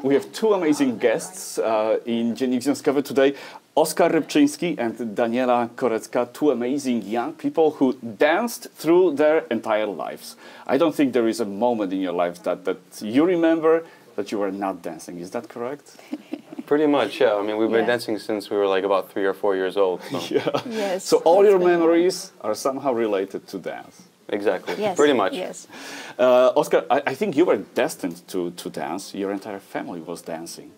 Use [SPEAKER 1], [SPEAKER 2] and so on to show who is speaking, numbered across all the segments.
[SPEAKER 1] We have two amazing guests in Dziennik Związkowy today. Oskar Rybczyński and Daniela Koretska, two amazing young people who danced through their entire lives. I don't think there is a moment in your life that you remember that you were not dancing. Is that correct?
[SPEAKER 2] Pretty much, yeah. I mean, we've been dancing since we were like about 3 or 4 years old. So.
[SPEAKER 1] Yeah.
[SPEAKER 3] Yes.
[SPEAKER 1] So all your memories are somehow related to dance.
[SPEAKER 2] Exactly.
[SPEAKER 3] Yes.
[SPEAKER 2] Pretty much.
[SPEAKER 3] Yes.
[SPEAKER 1] Oskar, I think you were destined to dance. Your entire family was dancing,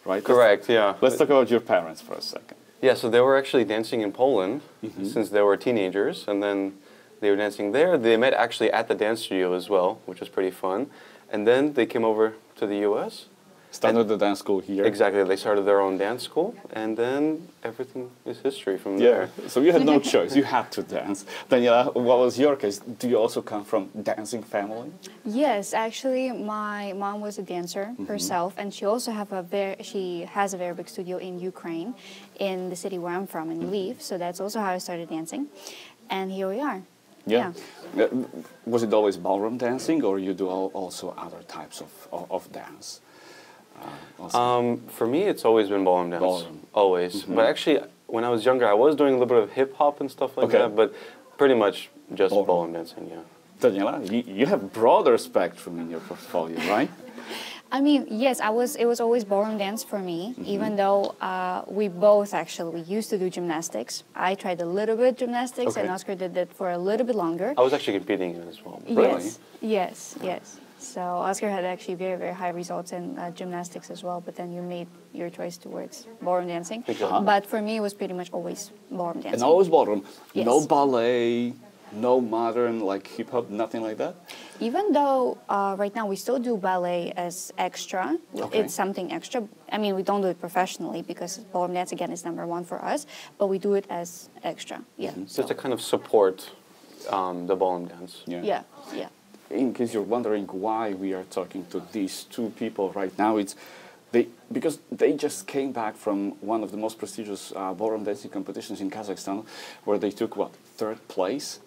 [SPEAKER 1] right?
[SPEAKER 2] Correct, yeah.
[SPEAKER 1] Let's talk about your parents for a second.
[SPEAKER 2] Yeah, so they were actually dancing in Poland since they were teenagers, and then they were dancing there. They met actually at the dance studio as well, which was pretty fun. And then they came over to the U.S.
[SPEAKER 1] Started the dance school here.
[SPEAKER 2] Exactly, they started their own dance school, and then everything is history from there.
[SPEAKER 1] So you had no choice, you had to dance. Daniela, what was your case? Do you also come from dancing family?
[SPEAKER 3] Yes, actually, my mom was a dancer herself, and she also has a very big studio in Ukraine, in the city where I'm from, in Lviv. So that's also how I started dancing, and here we are.
[SPEAKER 1] Yeah. Was it always ballroom dancing, or you do also other types of dance?
[SPEAKER 2] For me, it's always been ballroom dance.
[SPEAKER 1] Ballroom.
[SPEAKER 2] Always. But actually, when I was younger, I was doing a little bit of hip-hop and stuff like that, but pretty much just ballroom dancing, yeah.
[SPEAKER 1] Daniela, you have broader spectrum in your portfolio, right?
[SPEAKER 3] I mean, yes, it was always ballroom dance for me, even though we both actually used to do gymnastics. I tried a little bit gymnastics, and Oskar did that for a little bit longer.
[SPEAKER 2] I was actually competing in it as well.
[SPEAKER 1] Really?
[SPEAKER 3] Yes. So Oskar had actually very, very high results in gymnastics as well, but then you made your choice towards ballroom dancing. But for me, it was pretty much always ballroom dancing.
[SPEAKER 1] And always ballroom?
[SPEAKER 3] Yes.
[SPEAKER 1] No ballet, no modern, like hip-hop, nothing like that?
[SPEAKER 3] Even though right now we still do ballet as extra, it's something extra. I mean, we don't do it professionally because ballroom dance, again, is #1 for us, but we do it as extra,
[SPEAKER 2] So it's a kind of support the ballroom dance.
[SPEAKER 3] Yeah.
[SPEAKER 1] In case you're wondering why we are talking to these two people right now, because they just came back from one of the most prestigious ballroom dancing competitions in Kazakhstan, where they took, what, 3rd place?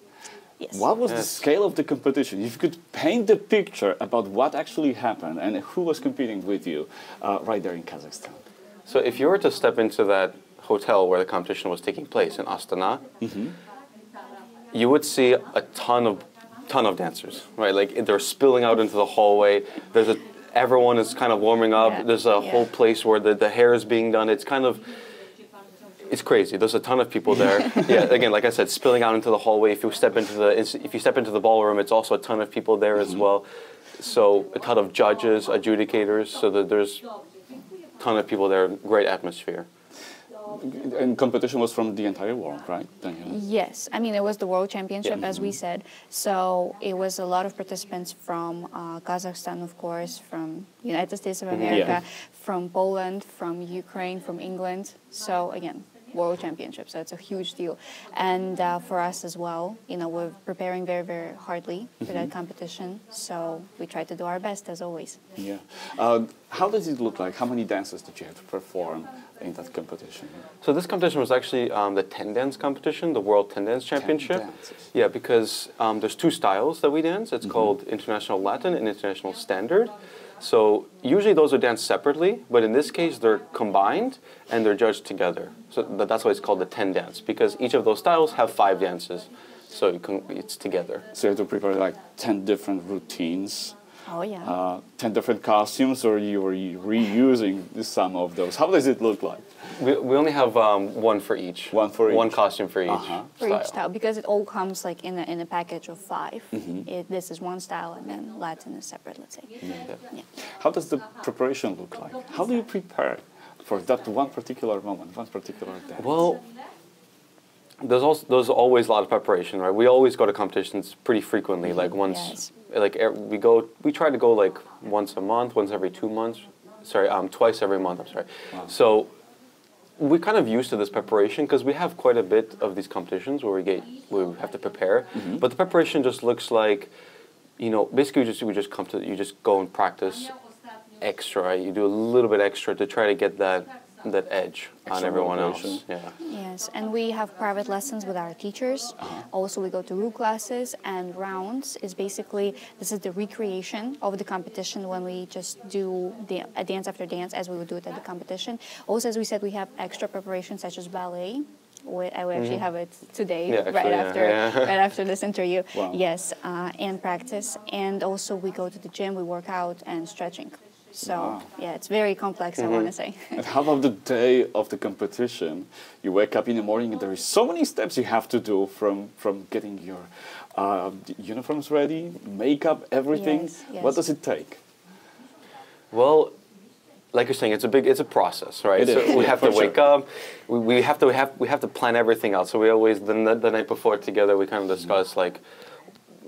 [SPEAKER 3] Yes.
[SPEAKER 1] What was the scale of the competition? If you could paint the picture about what actually happened and who was competing with you right there in Kazakhstan.
[SPEAKER 2] So if you were to step into that hotel where the competition was taking place in Astana, you would see a ton of dancers, right? Like they're spilling out into the hallway. Everyone is kind of warming up. There's a whole place where the hair is being done. It's crazy. There's a ton of people there. Again, like I said, spilling out into the hallway. If you step into the ballroom, it's also a ton of people there as well. So a ton of judges, adjudicators. So that there's a ton of people there. Great atmosphere.
[SPEAKER 1] And competition was from the entire world, right, Daniela?
[SPEAKER 3] Yes. I mean, it was the World Championship, as we said. So it was a lot of participants from Kazakhstan, of course, from United States of America, from Poland, from Ukraine, from England. So again, World Championship. So it's a huge deal. And for us as well, we're preparing very, very hardly for that competition. So we try to do our best, as always.
[SPEAKER 1] Yeah. How does it look like? How many dances did you have to perform in that competition?
[SPEAKER 2] So this competition was actually the 10 dance competition, the World 10 Dance Championship.
[SPEAKER 1] 10 dances.
[SPEAKER 2] Yeah, because there's 2 styles that we dance. It's called International Latin and International Standard. So usually those are danced separately, but in this case they're combined and they're judged together. So that's why it's called the 10 dance, because each of those styles have 5 dances. So it's together.
[SPEAKER 1] So you have to prepare like 10 different routines.
[SPEAKER 3] Oh, yeah.
[SPEAKER 1] 10 different costumes, or you were reusing some of those? How does it look like?
[SPEAKER 2] We only have one for each.
[SPEAKER 1] One for each.
[SPEAKER 2] One costume for each style.
[SPEAKER 3] For each style, because it all comes like in a package of 5. This is one style, and then Latin is separate, let's say.
[SPEAKER 1] How does the preparation look like? How do you prepare for that one particular moment, one particular dance?
[SPEAKER 2] Well, there's always a lot of preparation, right? We always go to competitions pretty frequently, like once. We try to go like once a month, once every 2 months. Sorry, twice every month. I'm sorry.
[SPEAKER 1] Wow.
[SPEAKER 2] So we're kind of used to this preparation because we have quite a bit of these competitions where we have to prepare. But the preparation just looks like, basically you just go and practice extra. Right? You do a little bit extra to try to get that that edge on everyone else. Yeah.
[SPEAKER 3] Yes, and we have private lessons with our teachers. Also, we go to root classes, and rounds is basically, this is the recreation of the competition when we just do a dance after dance as we would do it at the competition. Also, as we said, we have extra preparations such as ballet. We actually have it today, right after this interview.
[SPEAKER 1] Wow.
[SPEAKER 3] Yes, and practice. And also, we go to the gym, we work out, and stretching. So, yeah, it's very complex, I want to say.
[SPEAKER 1] And how about the day of the competition? You wake up in the morning and there is so many steps you have to do from getting your uniforms ready, makeup, everything.
[SPEAKER 3] Yes.
[SPEAKER 1] What does it take?
[SPEAKER 2] Well, like you're saying, it's a process, right?
[SPEAKER 1] It is.
[SPEAKER 2] We have to
[SPEAKER 1] For
[SPEAKER 2] wake up. We have to plan everything out. So we always the night before together we kind of discuss like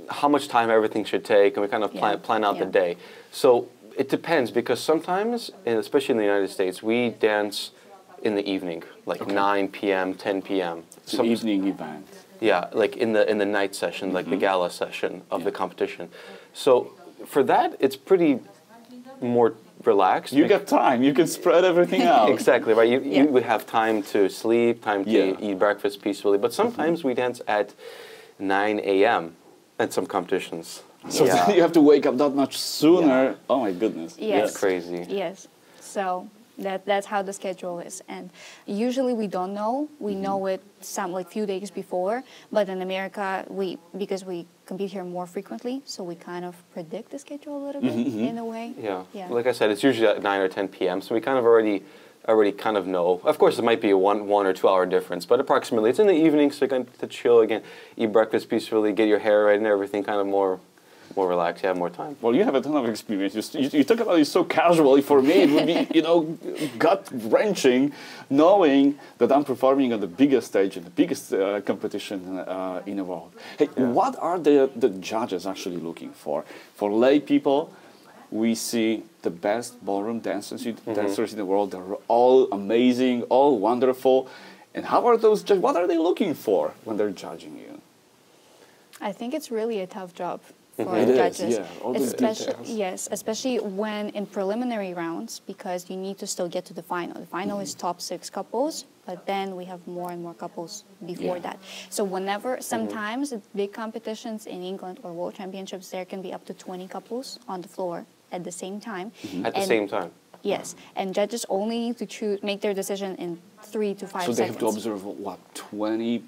[SPEAKER 2] how much time everything should take, and we kind of plan out the day. So it depends, because sometimes, and especially in the United States, we dance in the evening, like 9 p.m., 10 p.m.
[SPEAKER 1] It's an evening event.
[SPEAKER 2] Yeah, like in the night session, like the gala session of the competition. So for that, it's pretty more relaxed.
[SPEAKER 1] You get time. You can spread everything out.
[SPEAKER 2] Exactly, right. You would have time to sleep, time to eat breakfast peacefully. But sometimes we dance at 9 a.m. at some competitions.
[SPEAKER 1] So then you have to wake up that much sooner. Oh my goodness.
[SPEAKER 3] Yes.
[SPEAKER 2] It's crazy.
[SPEAKER 3] Yes. So that's how the schedule is. And usually we don't know. We know it few days before. But in America, because we compete here more frequently, so we kind of predict the schedule a little bit in a way.
[SPEAKER 2] Yeah.
[SPEAKER 3] Yeah.
[SPEAKER 2] Like I said, it's usually at 9 or 10 p.m. So we kind of already kind of know. Of course, it might be a one or 2 hour difference, but approximately it's in the evening, so you can to chill again, eat breakfast peacefully, get your hair right and everything kind of more relaxed. You have more time.
[SPEAKER 1] Well, you have a ton of experience. You talk about it so casually. For me, it would be, gut-wrenching knowing that I'm performing on the biggest stage and the biggest competition in the world. Hey, what are the judges actually looking for? For lay people, we see the best ballroom dancers in the world. They're all amazing, all wonderful. And how are those judges? What are they looking for when they're judging you?
[SPEAKER 3] I think it's really a tough job for
[SPEAKER 1] It
[SPEAKER 3] judges.
[SPEAKER 1] is, yeah. All those details.
[SPEAKER 3] Yes, especially when in preliminary rounds, because you need to still get to the final. The final is top 6 couples, but then we have more and more couples before that. So sometimes at big competitions in England or World Championships, there can be up to 20 couples on the floor at the same time.
[SPEAKER 2] At the same time.
[SPEAKER 3] Yes, and judges only need to make their decision in 3 to 5 seconds.
[SPEAKER 1] So they have to observe, 20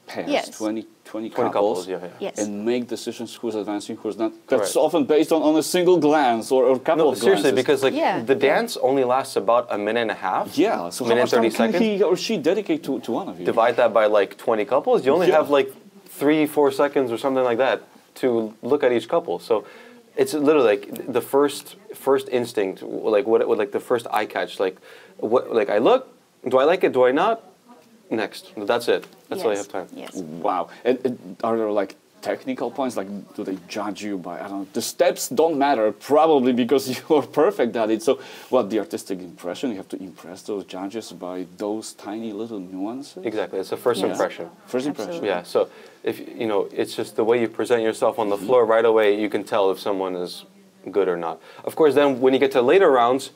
[SPEAKER 1] pairs,
[SPEAKER 3] Yes.
[SPEAKER 1] 20
[SPEAKER 2] 20
[SPEAKER 1] couples,
[SPEAKER 2] couples, yeah.
[SPEAKER 3] Yes.
[SPEAKER 1] and make decisions who's advancing, who's not. That's
[SPEAKER 2] Correct.
[SPEAKER 1] often based on a single glance or a couple
[SPEAKER 2] No,
[SPEAKER 1] of
[SPEAKER 2] seriously,
[SPEAKER 1] glances.
[SPEAKER 2] because the dance only lasts about a minute and a half.
[SPEAKER 1] Yeah, so how
[SPEAKER 2] minute
[SPEAKER 1] much
[SPEAKER 2] and 30
[SPEAKER 1] time can
[SPEAKER 2] seconds.
[SPEAKER 1] he or she dedicate to one of you?
[SPEAKER 2] Divide that by like 20 couples, you only have like 3-4 seconds or something like that to look at each couple. So it's literally like the first instinct, like like the first eye catch, like I look, do I like it, do I not? Next, that's it. That's all you have time.
[SPEAKER 3] Yes.
[SPEAKER 1] Wow. And are there like technical points? Like, do they judge you by, I don't know, the steps don't matter probably because you're perfect at it. So what, the artistic impression, you have to impress those judges by those tiny little nuances?
[SPEAKER 2] Exactly, it's the first impression.
[SPEAKER 1] First impression.
[SPEAKER 2] Yeah, so if it's just the way you present yourself on the floor right away, you can tell if someone is good or not. Of course, then when you get to later rounds,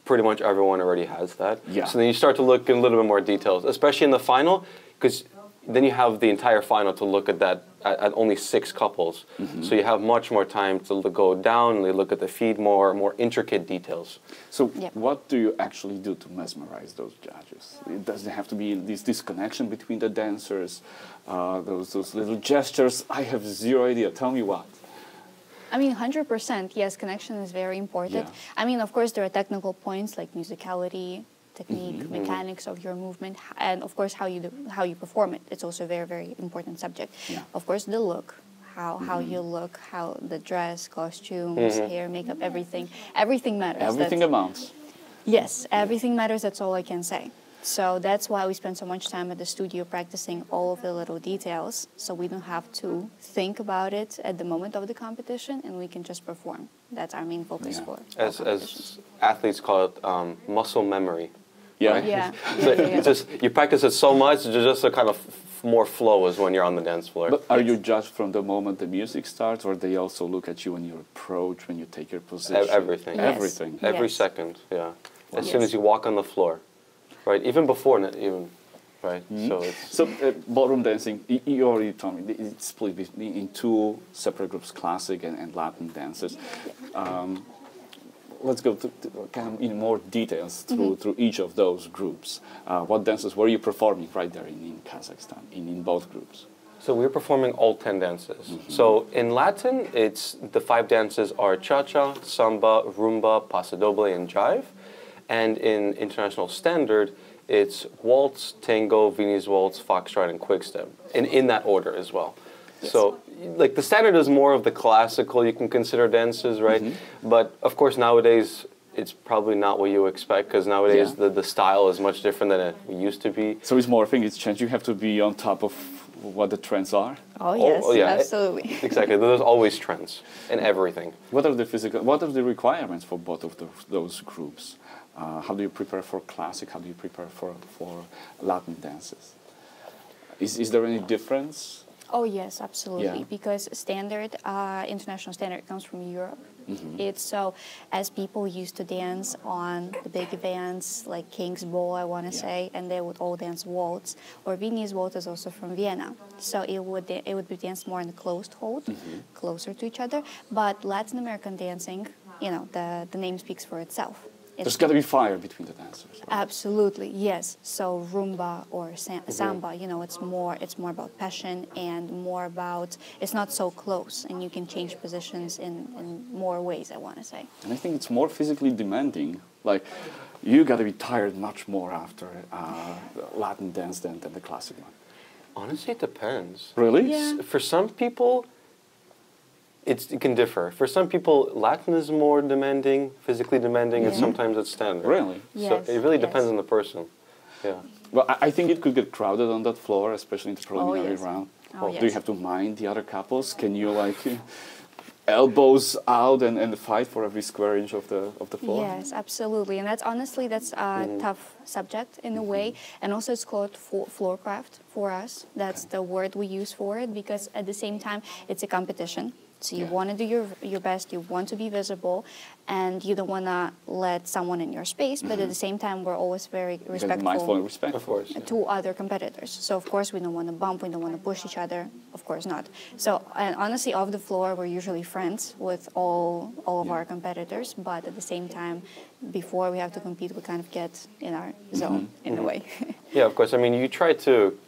[SPEAKER 2] pretty much everyone already has that.
[SPEAKER 1] Yeah.
[SPEAKER 2] So then you start to look in a little bit more details, especially in the final, because then you have the entire final to look at that at only 6 couples. So you have much more time to go down and look at the feet, more intricate details.
[SPEAKER 1] So what do you actually do to mesmerize those judges? It doesn't have to be this connection between the dancers, those little gestures. I have zero idea. Tell me what.
[SPEAKER 3] I mean, 100%, yes, connection is very important.
[SPEAKER 1] Yeah.
[SPEAKER 3] I mean, of course, there are technical points like musicality, technique, mechanics of your movement, and of course, how you perform it. It's also a very, very important subject.
[SPEAKER 1] Yeah.
[SPEAKER 3] Of course, the look, how you look, how the dress, costumes, hair, makeup, everything matters.
[SPEAKER 1] Everything amounts.
[SPEAKER 3] Yes, everything matters. That's all I can say. So that's why we spend so much time at the studio practicing all of the little details, so we don't have to think about it at the moment of the competition, and we can just perform. That's our main focus for
[SPEAKER 2] As athletes call it, muscle memory.
[SPEAKER 1] Yeah.
[SPEAKER 2] Right?
[SPEAKER 3] Yeah.
[SPEAKER 2] So it's just you practice it so much, there's just a kind of more flow is when you're on the dance floor.
[SPEAKER 1] But are you judged from the moment the music starts, or they also look at you when you approach, when you take your position?
[SPEAKER 2] Everything.
[SPEAKER 3] Yes.
[SPEAKER 1] Everything.
[SPEAKER 2] Every
[SPEAKER 3] Yes.
[SPEAKER 2] second, yeah. As soon as you walk on the floor. right? Even before, even, right?
[SPEAKER 1] So ballroom dancing, you already told me, it's split in two separate groups, classic and Latin dances. Let's go to kind of in more details through each of those groups. What dances were you performing right there in Kazakhstan, in both groups?
[SPEAKER 2] So we're performing all 10 dances. So in Latin, the 5 dances are cha-cha, samba, rumba, paso doble, and jive. And in international standard, it's waltz, tango, Viennese waltz, foxtrot, and quickstep, and in that order as well.
[SPEAKER 3] Yes.
[SPEAKER 2] So, like the standard is more of the classical, you can consider dances, right? But of course nowadays it's probably not what you expect, because nowadays the style is much different than it used to be.
[SPEAKER 1] So it's more, I think it's changed. You have to be on top of what the trends are.
[SPEAKER 3] Oh yes,
[SPEAKER 2] yeah,
[SPEAKER 3] absolutely.
[SPEAKER 2] Exactly. There's always trends in everything.
[SPEAKER 1] What are the requirements for both of those groups? How do you prepare for classic? How do you prepare for Latin dances? Is there any difference?
[SPEAKER 3] Oh yes, absolutely.
[SPEAKER 1] Yeah.
[SPEAKER 3] Because standard, international standard comes from Europe. It's so, as people used to dance on the big events like King's Ball, I want to say, and they would all dance waltz. Or Viennese waltz is also from Vienna, so it would be danced more in a closed hold, closer to each other. But Latin American dancing, you know, the name speaks for itself.
[SPEAKER 1] There's got to be fire between the dancers. Right?
[SPEAKER 3] Absolutely, yes. So rumba or samba, you know, it's more about passion and more about, it's not so close, and you can change positions in more ways, I want to say.
[SPEAKER 1] And I think it's more physically demanding. Like, you got to be tired much more after Latin dance than the classic one.
[SPEAKER 2] Honestly, it depends.
[SPEAKER 1] Really?
[SPEAKER 3] Yeah.
[SPEAKER 2] For some people, it can differ. For some people, Latin is more demanding, physically demanding, and sometimes it's standard.
[SPEAKER 1] Really?
[SPEAKER 3] Yes,
[SPEAKER 2] So it really depends on the person. Yeah.
[SPEAKER 1] Well, I think it could get crowded on that floor, especially in the preliminary
[SPEAKER 3] yes.
[SPEAKER 1] round.
[SPEAKER 3] Oh,
[SPEAKER 1] Do you
[SPEAKER 3] yes.
[SPEAKER 1] have to mind the other couples? Can you like elbows out and fight for every square inch of the floor?
[SPEAKER 3] Yes, absolutely, and that's a tough subject in a way, and also it's called floorcraft for us. That's the word we use for it, because at the same time it's a competition. So you want to do your best, you want to be visible, and you don't want to let someone in your space, but at the same time we're always very respectful
[SPEAKER 1] Mindful and respectful.
[SPEAKER 2] Of course.
[SPEAKER 3] to other competitors. So of course we don't want to bump, we don't want to push each other, of course not. So and honestly, off the floor we're usually friends with all of our competitors, but at the same time, before we have to compete, we kind of get in our zone in a way.
[SPEAKER 2] Yeah, of course. I mean, you try to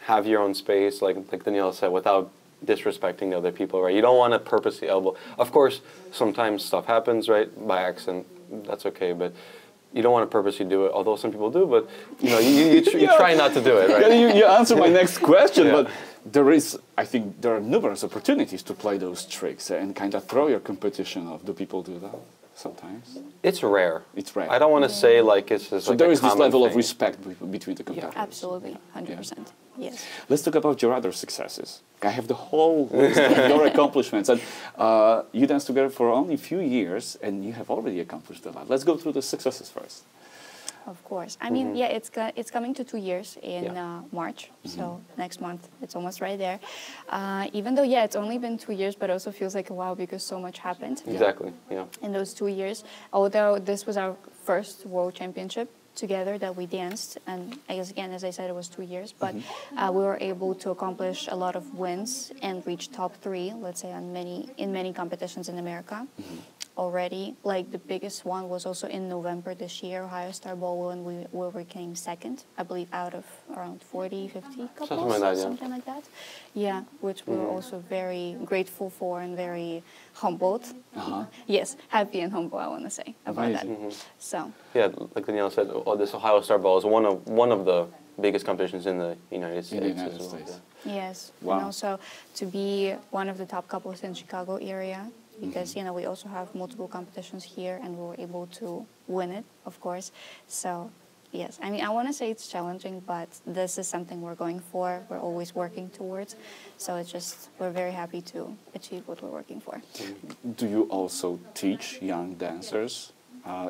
[SPEAKER 2] have your own space, like Daniela said, without disrespecting the other people, right? You don't want to purposely elbow. Of course, sometimes stuff happens, right, by accident. That's okay, but you don't want to purposely do it. Although some people do, but you know, you try not to do it, right?
[SPEAKER 1] Yeah, you answered my next question, but I think there are numerous opportunities to play those tricks and kind of throw your competition off. Do people do that sometimes?
[SPEAKER 2] It's rare.
[SPEAKER 1] It's rare.
[SPEAKER 2] I don't want to say like it's just
[SPEAKER 1] So
[SPEAKER 2] like
[SPEAKER 1] there
[SPEAKER 2] a
[SPEAKER 1] is this
[SPEAKER 2] common
[SPEAKER 1] level of
[SPEAKER 2] thing.
[SPEAKER 1] respect between the competitors.
[SPEAKER 3] Absolutely, 100%. Yes.
[SPEAKER 1] Let's talk about your other successes. I have the whole list of your accomplishments. And you danced together for only a few years, and you have already accomplished a lot. Let's go through the successes first.
[SPEAKER 3] Of course. I mean, yeah, it's coming to 2 years in March, so next month. It's almost right there. Even though, yeah, it's only been 2 years, but also feels like a while because so much happened.
[SPEAKER 2] Exactly, yeah.
[SPEAKER 3] In those 2 years. Although this was our first World Championship together that we danced, and I guess, again, as I said, it was 2 years, but we were able to accomplish a lot of wins and reach top 3, let's say, in many competitions in America. Already, like the biggest one was also in November this year, Ohio Star Ballroom, and we came second, I believe, out of around 40, 50 couples, something like that. Yeah, which we were also very grateful for and very humbled. Yes, happy and humble, I want to say, about that. So.
[SPEAKER 2] Yeah, like Daniela said, this Ohio Star Ball is one of the biggest competitions in the United States.
[SPEAKER 1] In the United States.
[SPEAKER 3] Yes,
[SPEAKER 1] Wow.
[SPEAKER 3] and also to be one of the top couples in Chicago area, because, you know, we also have multiple competitions here, and we were able to win it, of course. So, yes, I mean, I want to say it's challenging, but this is something we're going for. We're always working towards. So it's just, we're very happy to achieve what we're working for.
[SPEAKER 1] Do you also teach young dancers?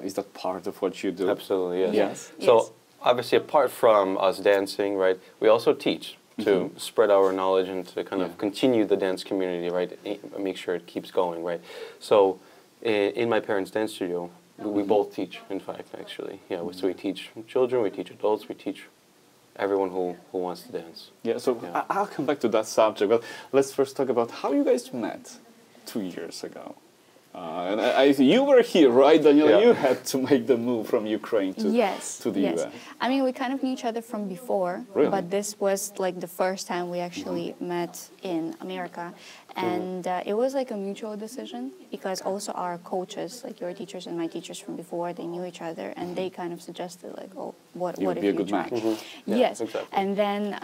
[SPEAKER 1] Is that part of what you do?
[SPEAKER 2] Absolutely, yes.
[SPEAKER 1] Yes.
[SPEAKER 2] So, obviously, apart from us dancing, right, we also teach to spread our knowledge and to kind of continue the dance community, right, make sure it keeps going, right. So in my parents' dance studio, We both teach, in fact, actually. Yeah, so we teach children, we teach adults, we teach everyone who wants to dance.
[SPEAKER 1] Yeah, so I'll come back to that subject, but let's first talk about how you guys met 2 years ago. And you were here, right, Daniela?
[SPEAKER 2] Yeah.
[SPEAKER 1] You had to make the move from Ukraine to the
[SPEAKER 3] yes.
[SPEAKER 1] US.
[SPEAKER 3] I mean, we kind of knew each other from before,
[SPEAKER 1] Really?
[SPEAKER 3] but this was like the first time we actually met in America. And it was like a mutual decision because also our coaches, like your teachers and my teachers from before, they knew each other and they kind of suggested like, oh, what
[SPEAKER 1] It would
[SPEAKER 3] if
[SPEAKER 1] be a
[SPEAKER 3] you
[SPEAKER 1] good
[SPEAKER 3] try?
[SPEAKER 1] match.
[SPEAKER 2] Yeah,
[SPEAKER 3] Yes,
[SPEAKER 2] exactly.
[SPEAKER 3] and then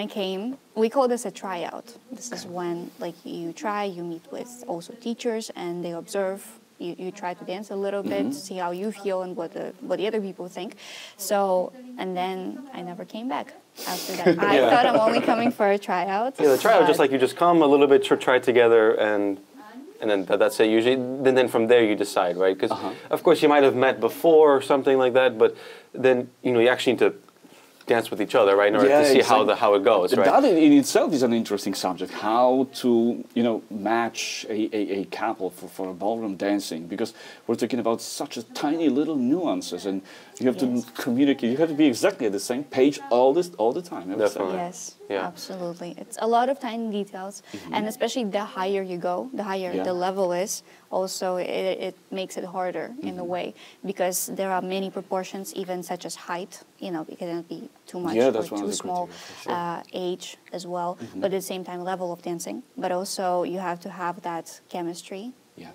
[SPEAKER 3] I came. We call this a tryout. This is when like you try, you meet with also teachers and they observe. You try to dance a little bit, see how you feel and what the other people think. So, and then I never came back after that. I thought I'm only coming for a tryout.
[SPEAKER 2] Yeah, the tryout,
[SPEAKER 3] but-
[SPEAKER 2] just like you just come a little bit, try together, and then that's it usually. Then from there you decide, right? Because of course you might have met before or something like that, but then you actually need to dance with each other, right, in order to see how it goes, right?
[SPEAKER 1] That in itself is an interesting subject. How to match a couple for a ballroom dancing, because we're talking about such a tiny little nuances, and you have to communicate. You have to be exactly at the same page all the time. I would say.
[SPEAKER 2] Definitely.
[SPEAKER 3] Yes,
[SPEAKER 2] Yeah.
[SPEAKER 3] absolutely. It's a lot of tiny details, and especially the higher you go, the higher the level is, also it makes it harder in a way, because there are many proportions, even such as height, it cannot be too much
[SPEAKER 1] Yeah,
[SPEAKER 3] or
[SPEAKER 1] that's one of
[SPEAKER 3] too
[SPEAKER 1] the
[SPEAKER 3] small,
[SPEAKER 1] criteria, for
[SPEAKER 3] age as well, but at the same time level of dancing, but also you have to have that chemistry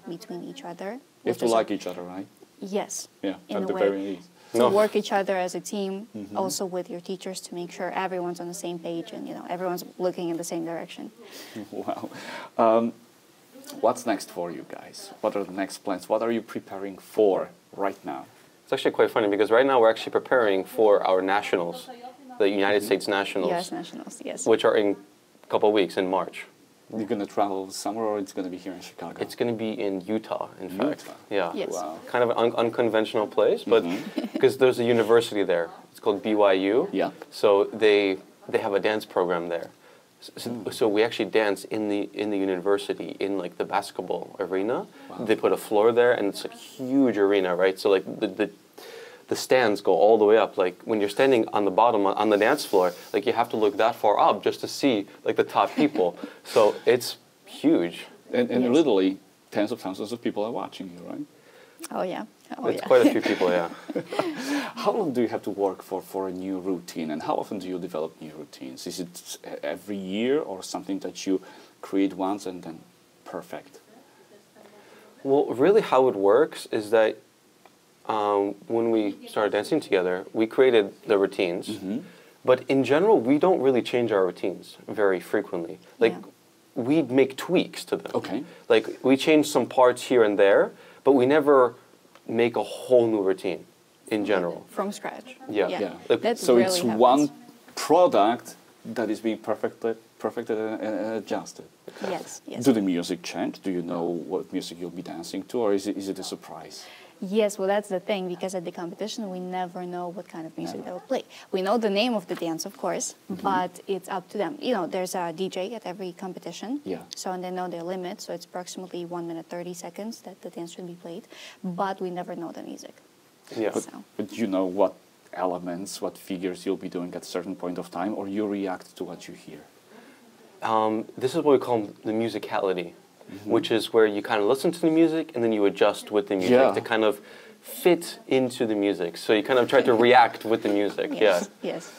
[SPEAKER 3] between each other.
[SPEAKER 1] You have to like each other, right?
[SPEAKER 3] Yes,
[SPEAKER 1] Yeah,
[SPEAKER 3] in
[SPEAKER 1] at
[SPEAKER 3] a
[SPEAKER 1] the
[SPEAKER 3] way.
[SPEAKER 1] very least.
[SPEAKER 3] To work each other as a team, also with your teachers, to make sure everyone's on the same page and everyone's looking in the same direction.
[SPEAKER 1] Wow. What's next for you guys? What are the next plans? What are you preparing for right now?
[SPEAKER 2] It's actually quite funny because right now we're actually preparing for our nationals, the United States Nationals,
[SPEAKER 3] U.S. Nationals, yes.
[SPEAKER 2] which are in a couple of weeks in March.
[SPEAKER 1] You're going to travel somewhere, or it's going to be here in Chicago?
[SPEAKER 2] It's going to be in Utah, in fact.
[SPEAKER 1] Utah.
[SPEAKER 2] Yeah.
[SPEAKER 3] Yes.
[SPEAKER 1] Wow.
[SPEAKER 2] Kind of an unconventional place, but because there's a university there. It's called BYU.
[SPEAKER 1] Yeah.
[SPEAKER 2] So they have a dance program there. So we actually dance in the university, in like the basketball arena.
[SPEAKER 1] Wow.
[SPEAKER 2] They put a floor there, and it's a huge arena, right? So like the stands go all the way up. Like when you're standing on the bottom on the dance floor, like you have to look that far up just to see like the top people. So it's huge.
[SPEAKER 1] And literally tens of thousands of people are watching you, right?
[SPEAKER 3] Oh, yeah.
[SPEAKER 2] It's quite a few people, yeah.
[SPEAKER 1] How long do you have to work for a new routine, and how often do you develop new routines? Is it every year, or something that you create once and then perfect?
[SPEAKER 2] Well, really how it works is that when we started dancing together, we created the routines. But in general, we don't really change our routines very frequently. Like, we make tweaks to them.
[SPEAKER 1] Okay.
[SPEAKER 2] Like, we change some parts here and there, but we never make a whole new routine in general.
[SPEAKER 3] From scratch.
[SPEAKER 2] Yeah.
[SPEAKER 3] That
[SPEAKER 1] So
[SPEAKER 3] really
[SPEAKER 1] it's
[SPEAKER 3] happens.
[SPEAKER 1] one product that is being perfected and adjusted.
[SPEAKER 3] Yes, yes.
[SPEAKER 1] Do the music change? Do you know what music you'll be dancing to, or is it a surprise?
[SPEAKER 3] Yes, well, that's the thing, because at the competition, we never know what kind of music they will play. We know the name of the dance, of course, but it's up to them. There's a DJ at every competition, so and they know their limit, so it's approximately 1 minute 30 seconds that the dance should be played, but we never know the music.
[SPEAKER 2] Yeah.
[SPEAKER 1] But you know what elements, what figures you'll be doing at a certain point of time, or you react to what you hear?
[SPEAKER 2] This is what we call the musicality, which is where you kind of listen to the music and then you adjust with the music to kind of fit into the music. So you kind of try to react with the music.
[SPEAKER 3] Yes, yes.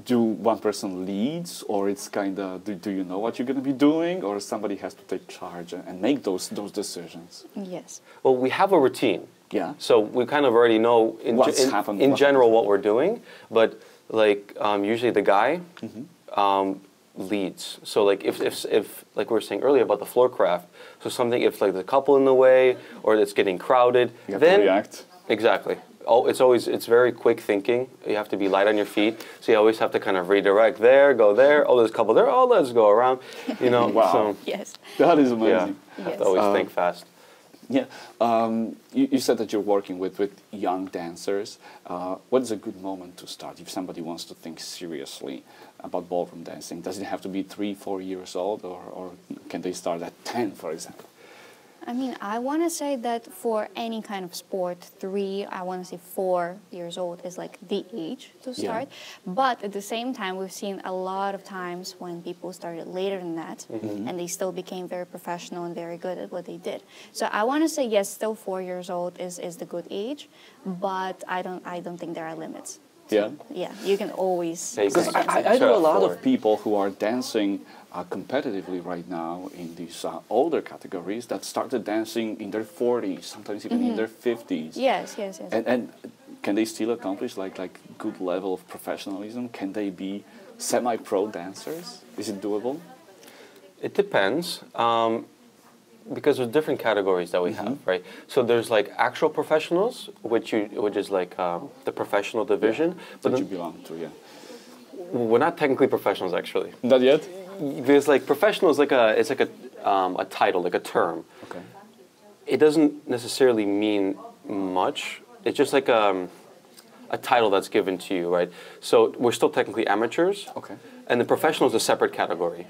[SPEAKER 1] Do one person leads, or it's kind of, do you know what you're going to be doing, or somebody has to take charge and make those decisions?
[SPEAKER 3] Yes.
[SPEAKER 2] Well, we have a routine.
[SPEAKER 1] Yeah.
[SPEAKER 2] So we kind of already know in general what we're doing, but like usually the guy leads. So like if like we were saying earlier about the floor craft, so something if like the couple in the way or it's getting crowded,
[SPEAKER 1] you have
[SPEAKER 2] then
[SPEAKER 1] to react.
[SPEAKER 2] Exactly. Oh, it's very quick thinking. You have to be light on your feet, so you always have to kind of redirect there, go there. Oh, there's a couple there. Oh, let's go around.
[SPEAKER 1] Wow.
[SPEAKER 2] So,
[SPEAKER 3] Yes.
[SPEAKER 1] That is amazing.
[SPEAKER 2] You have to always think fast.
[SPEAKER 1] Yeah. You said that you're working with young dancers. What is a good moment to start if somebody wants to think seriously about ballroom dancing? Does it have to be 3, 4 years old, or can they start at 10, for example?
[SPEAKER 3] I mean, I want to say that for any kind of sport, 3, I want to say 4 years old is like the age to start. But at the same time, we've seen a lot of times when people started later than that, and they still became very professional and very good at what they did. So I want to say yes, still 4 years old is the good age, but I don't think there are limits.
[SPEAKER 1] Yeah.
[SPEAKER 3] Yeah, you can always.
[SPEAKER 1] Because I know a lot of people who are dancing competitively right now in these older categories that started dancing in their 40s, sometimes even in their 50s.
[SPEAKER 3] Yes.
[SPEAKER 1] And can they still accomplish like good level of professionalism? Can they be semi-pro dancers? Is it doable?
[SPEAKER 2] It depends. Because there's different categories that we have, right? So there's like actual professionals, which is like the professional division. But
[SPEAKER 1] That you belong to, yeah.
[SPEAKER 2] We're not technically professionals, actually.
[SPEAKER 1] Not yet?
[SPEAKER 2] Because like professional is like a title, like a term.
[SPEAKER 1] Okay.
[SPEAKER 2] It doesn't necessarily mean much. It's just like a title that's given to you, right? So we're still technically amateurs.
[SPEAKER 1] Okay.
[SPEAKER 2] And the professional is a separate category.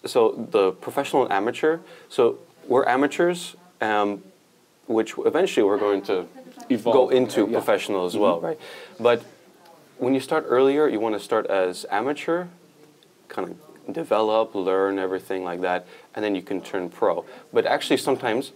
[SPEAKER 2] So the professional and amateur, so we're amateurs, which eventually we're going to go into professional as well, right? But when you start earlier, you want to start as amateur, kind of develop, learn, everything like that, and then you can turn pro. But actually sometimes,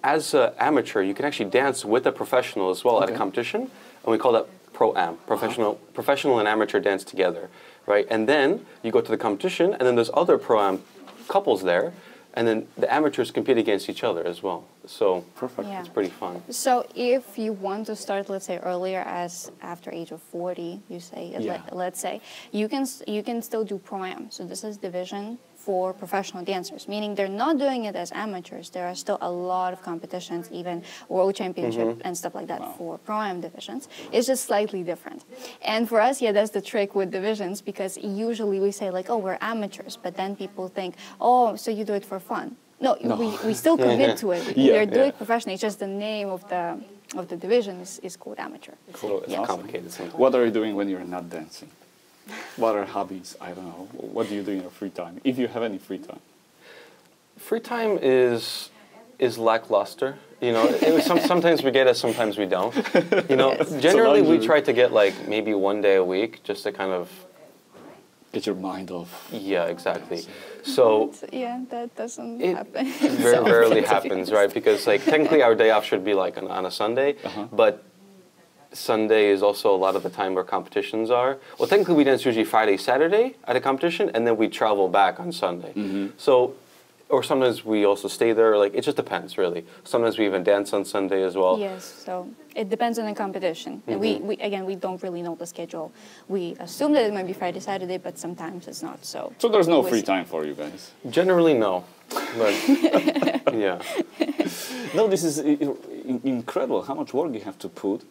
[SPEAKER 2] as an amateur, you can actually dance with a professional as well at a competition, and we call that pro-am, professional and amateur dance together. Right, and then you go to the competition, and then there's other pro-am couples there, and then the amateurs compete against each other as well. So it's pretty fun.
[SPEAKER 3] So if you want to start, let's say earlier, as after age of 40, you say, let's say, you can still do pro-am. So this is division for professional dancers, meaning they're not doing it as amateurs. There are still a lot of competitions, even world championship and stuff like that for pro-am divisions. It's just slightly different. And for us, that's the trick with divisions, because usually we say like, oh, we're amateurs, but then people think, oh, so you do it for fun. No. We still commit to it. We're doing it professionally. It's just the name of the division is called amateur.
[SPEAKER 1] Cool.
[SPEAKER 2] It's complicated sometimes.
[SPEAKER 1] What are you doing when you're not dancing? What are hobbies? I don't know. What do you do in your free time, if you have any free time?
[SPEAKER 2] Free time is lackluster. You know, sometimes we get it, sometimes we don't. You know, generally we try to get like maybe 1 day a week just to kind of
[SPEAKER 1] get your mind off.
[SPEAKER 2] Yeah, exactly. So
[SPEAKER 3] that doesn't happen.
[SPEAKER 2] Very rarely happens, right? Because like technically our day off should be like on a Sunday, but Sunday is also a lot of the time where competitions are. Well, technically we dance usually Friday, Saturday at a competition, and then we travel back on Sunday. So, or sometimes we also stay there. Like, it just depends, really. Sometimes we even dance on Sunday as well.
[SPEAKER 3] Yes, so it depends on the competition. And we don't really know the schedule. We assume that it might be Friday, Saturday, but sometimes it's not. So
[SPEAKER 1] there's no free time for you guys?
[SPEAKER 2] Generally, no. But, yeah.
[SPEAKER 1] No, this is incredible how much work you have to put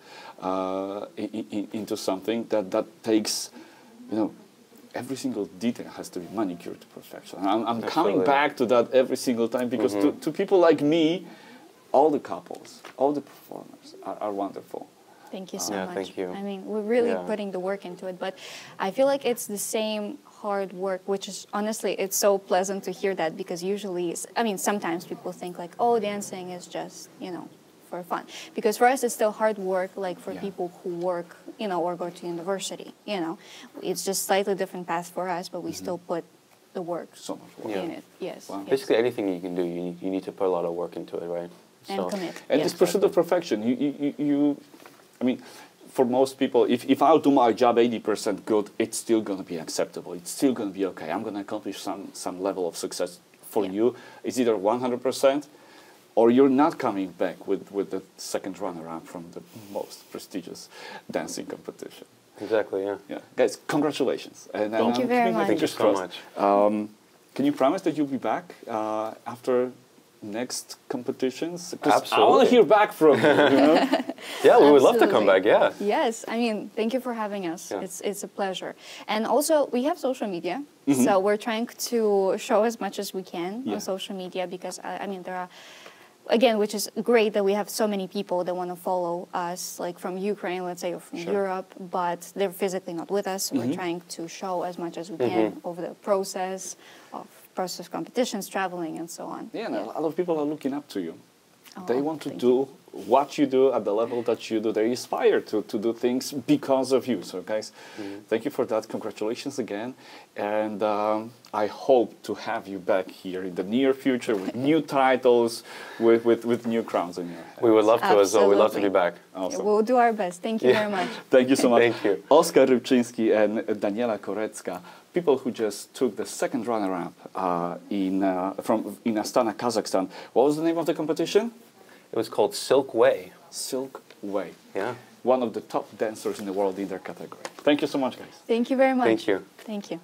[SPEAKER 1] into something that takes, you know, every single detail has to be manicured to perfection. I'm coming back to that every single time, because to people like me, all the couples, all the performers are wonderful.
[SPEAKER 3] Thank you so much.
[SPEAKER 2] Thank you.
[SPEAKER 3] I mean, we're really putting the work into it, but I feel like it's the same hard work, which is honestly, it's so pleasant to hear that, because usually, sometimes people think like, oh, dancing is just, you know, for fun. Because for us, it's still hard work, like for people who work, you know, or go to university, you know. It's just slightly different path for us, but we still put the work
[SPEAKER 1] so much work
[SPEAKER 3] in it. Yes.
[SPEAKER 2] Wow. Basically, anything you can do, you need to put a lot of work into it, right?
[SPEAKER 3] And commit.
[SPEAKER 1] And this pursuit of perfection, I mean, for most people, if I'll do my job 80% good, it's still going to be acceptable. It's still going to be okay. I'm going to accomplish some level of success. For you, it's either 100%, or you're not coming back with the second runner-up from the most prestigious dancing competition.
[SPEAKER 2] Exactly, yeah.
[SPEAKER 1] Guys, congratulations. And
[SPEAKER 3] Thank you very much.
[SPEAKER 2] Thank you so much.
[SPEAKER 1] Can you promise that you'll be back after next competitions?
[SPEAKER 2] Absolutely.
[SPEAKER 1] I want to hear back from you, you know?
[SPEAKER 2] Yeah, we would love to come back, yeah.
[SPEAKER 3] Yes, I mean, thank you for having us. Yeah. It's a pleasure. And also, we have social media, so we're trying to show as much as we can on social media, because, I mean, there are, again, which is great that we have so many people that want to follow us, like from Ukraine, let's say, or from Europe, but they're physically not with us, so we're trying to show as much as we can over the process of process of competitions, traveling, and so on.
[SPEAKER 1] Yeah, and a lot of people are looking up to you.
[SPEAKER 3] Oh,
[SPEAKER 1] They want to
[SPEAKER 3] thank
[SPEAKER 1] do what you do at the level that you do. They aspire to do things because of you. So, guys, thank you for that. Congratulations again. And I hope to have you back here in the near future with new titles, with new crowns in your head.
[SPEAKER 2] We would love to as well. We'd love to be
[SPEAKER 3] Absolutely.
[SPEAKER 2] back.
[SPEAKER 1] Awesome.
[SPEAKER 3] We'll do our best. Thank you very much.
[SPEAKER 1] Thank you so much.
[SPEAKER 2] Thank you.
[SPEAKER 1] Oskar Rybczyński and Daniela Koretska, people who just took the second runner-up in Astana, Kazakhstan. What was the name of the competition?
[SPEAKER 2] It was called Silk Way.
[SPEAKER 1] Silk Way.
[SPEAKER 2] Yeah.
[SPEAKER 1] One of the top dancers in the world in their category. Thank you so much, guys.
[SPEAKER 3] Thank you very much.
[SPEAKER 2] Thank you.
[SPEAKER 3] Thank you.